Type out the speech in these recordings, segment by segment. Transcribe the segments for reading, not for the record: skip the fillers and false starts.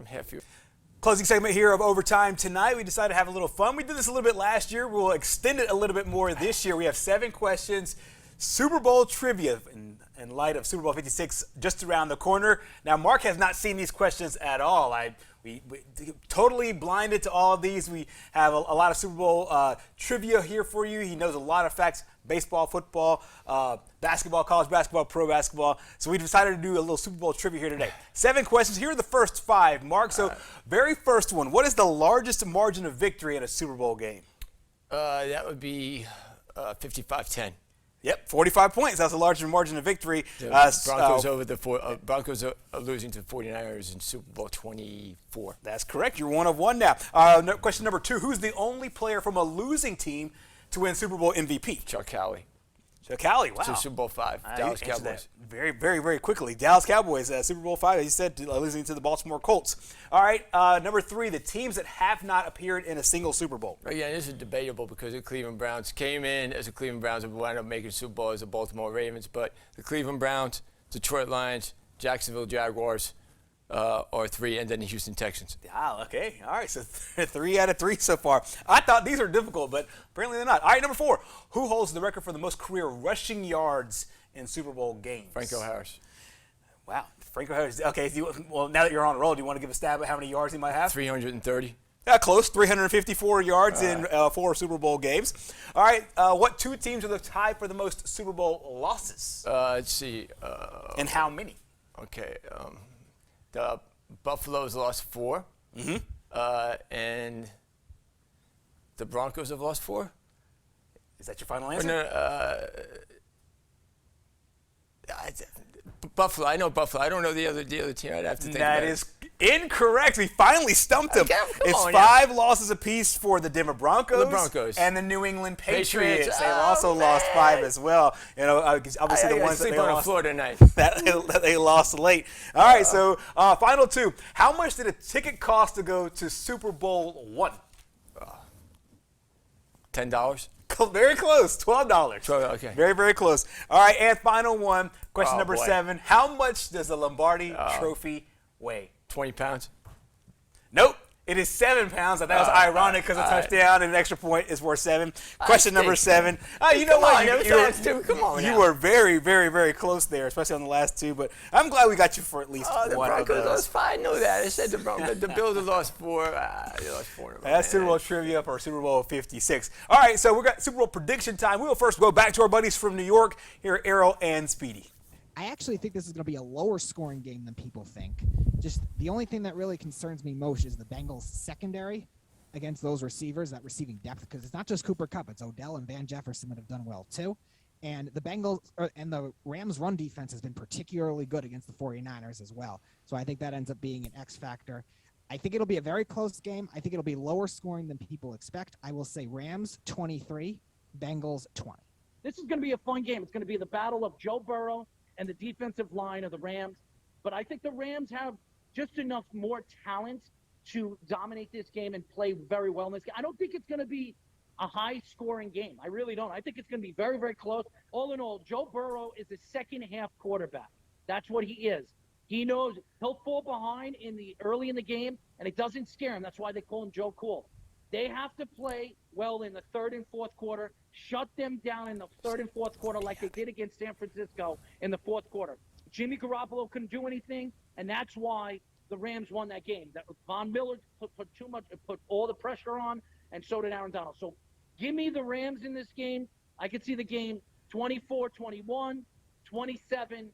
half your. Closing segment here of Overtime tonight. We decided to have a little fun. We did this a little bit last year. We'll extend it a little bit more this year. We have 7 questions. Super Bowl trivia in light of Super Bowl 56 just around the corner. Now, Mark has not seen these questions at all. We totally blinded to all of these. We have a lot of Super Bowl trivia here for you. He knows a lot of facts, baseball, football, basketball, college basketball, pro basketball. So we decided to do a little Super Bowl trivia here today. 7 questions. Here are the first 5, Mark. So very first one, what is the largest margin of victory in a Super Bowl game? That would be 55-10. Yep, 45 points. That's a larger margin of victory. Broncos are losing to the 49ers in Super Bowl 24. That's correct. You're 1 of 1 now. Question number 2, who's the only player from a losing team to win Super Bowl MVP? Chuck Howley. Chuck Howley, wow. So Super Bowl 5, Dallas Cowboys. Very, very, very quickly. Dallas Cowboys, Super Bowl 5, as you said, losing to the Baltimore Colts. All right, number 3, the teams that have not appeared in a single Super Bowl. Yeah, this is debatable because the Cleveland Browns came in as the Cleveland Browns and wound up making Super Bowl as the Baltimore Ravens. But the Cleveland Browns, Detroit Lions, Jacksonville Jaguars are 3, and then the Houston Texans. Ah, okay. All right, so 3 out of 3 so far. I thought these are difficult, but apparently they're not. All right, number 4, who holds the record for the most career rushing yards in Super Bowl games? Franco Harris. Wow, Franco Harris. Okay, well, now that you're on a roll, do you want to give a stab at how many yards he might have? 330. Close, 354 yards in 4 Super Bowl games. All right, what 2 teams are the tie for the most Super Bowl losses? Let's see. And how many? Okay, the Buffaloes lost 4. And the Broncos have lost 4. Is that your final answer? Buffalo. I know Buffalo. I don't know the other team. I'd have to think That about is incorrect. We finally stumped him. It's 5 losses apiece for the Denver Broncos, and the New England Patriots. They've also lost 5 as well. You know, obviously the ones that they lost Florida tonight. that they lost late. All right, so final 2. How much did a ticket cost to go to Super Bowl 1? $10. Very close, $12. $12, okay. Very, very close. All right, and final one, question number 7. How much does the Lombardi trophy weigh? 20 pounds? Nope. It is 7 pounds. That was ironic because a touchdown and an extra point is worth 7. Question number 7. You know what? You were very, very, very close there, especially on the last 2. But I'm glad we got you for at least one of those. The Broncos lost 5. I know that. I said the Bills have lost 4. They lost 4. That's Super Bowl trivia for Super Bowl 56. All right, so we got Super Bowl prediction time. We will first go back to our buddies from New York. Here, Errol and Speedy. I actually think this is going to be a lower scoring game than people think. Just the only thing that really concerns me most is the Bengals secondary against those receivers, that receiving depth, because it's not just Cooper Kupp, it's Odell and Van Jefferson that have done well too. And the Bengals and the Rams run defense has been particularly good against the 49ers as well. So I think that ends up being an X factor. I think it'll be a very close game. I think it'll be lower scoring than people expect. I will say Rams 23, Bengals 20. This is going to be a fun game. It's going to be the battle of Joe Burrow and the defensive line of the Rams. But I think the Rams have just enough more talent to dominate this game and play very well in this game. I don't think it's going to be a high-scoring game. I really don't. I think it's going to be very, very close. All in all, Joe Burrow is a second-half quarterback. That's what he is. He knows he'll fall behind early in the game, and it doesn't scare him. That's why they call him Joe Cool. They have to play well in the 3rd and 4th quarter, shut them down in the 3rd and 4th quarter like they did against San Francisco in the 4th quarter. Jimmy Garoppolo couldn't do anything, and that's why the Rams won that game. Von Miller put all the pressure on, and so did Aaron Donald. So give me the Rams in this game. I could see the game 24-21, 27-24,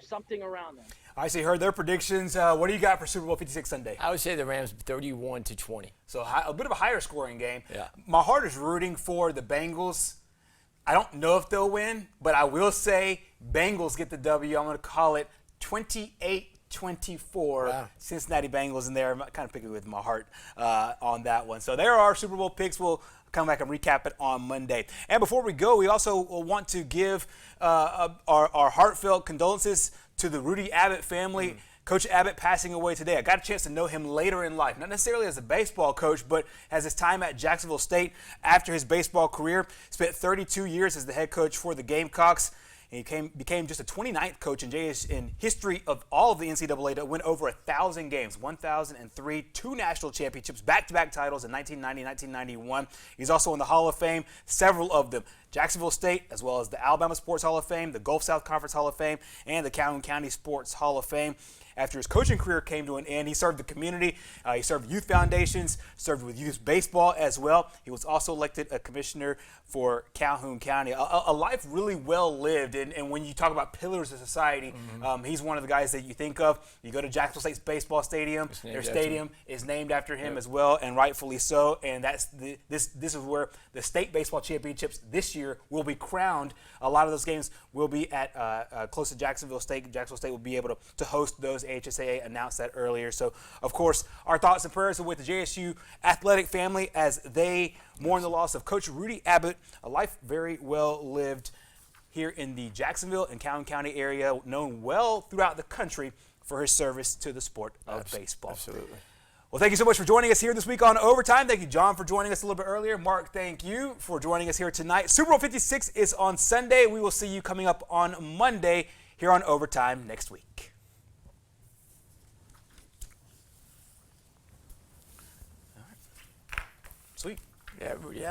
something around there. I see. Heard their predictions. What do you got for Super Bowl 56 Sunday? I would say the Rams 31-20. So a bit of a higher scoring game. Yeah. My heart is rooting for the Bengals. I don't know if they'll win, but I will say Bengals get the W. I'm going to call it 28-24. Wow. Cincinnati Bengals in there. I'm kind of picking with my heart on that one. So there are our Super Bowl picks. We'll come back and recap it on Monday. And before we go, we also want to give our heartfelt condolences to the Rudy Abbott family. Coach Abbott passing away today. I got a chance to know him later in life, not necessarily as a baseball coach, but as his time at Jacksonville State after his baseball career. Spent 32 years as the head coach for the Gamecocks. And he became just the 29th coach in history of all of the NCAA to win over 1,000 games, 1,003, 2 national championships, back-to-back titles in 1990, 1991. He's also in the Hall of Fame, several of them. Jacksonville State, as well as the Alabama Sports Hall of Fame, the Gulf South Conference Hall of Fame, and the Calhoun County Sports Hall of Fame. After his coaching career came to an end, he served the community. He served youth foundations, served with youth baseball as well. He was also elected a commissioner for Calhoun County. A life really well lived. And when you talk about pillars of society, he's one of the guys that you think of. You go to Jacksonville State's baseball stadium. Their stadium is named after him as well, and rightfully so. And that's this is where the state baseball championships this year will be crowned. A lot of those games will be at close to Jacksonville State. Jacksonville State will be able to host those. HSAA announced that earlier. So, of course, our thoughts and prayers are with the JSU athletic family as they mourn the loss of Coach Rudy Abbott, a life very well lived here in the Jacksonville and Calhoun County area, known well throughout the country for his service to the sport of baseball. Absolutely. Well, thank you so much for joining us here this week on Overtime. Thank you, John, for joining us a little bit earlier. Mark, thank you for joining us here tonight. Super Bowl 56 is on Sunday. We will see you coming up on Monday here on Overtime next week. Sweet. Yeah, yeah.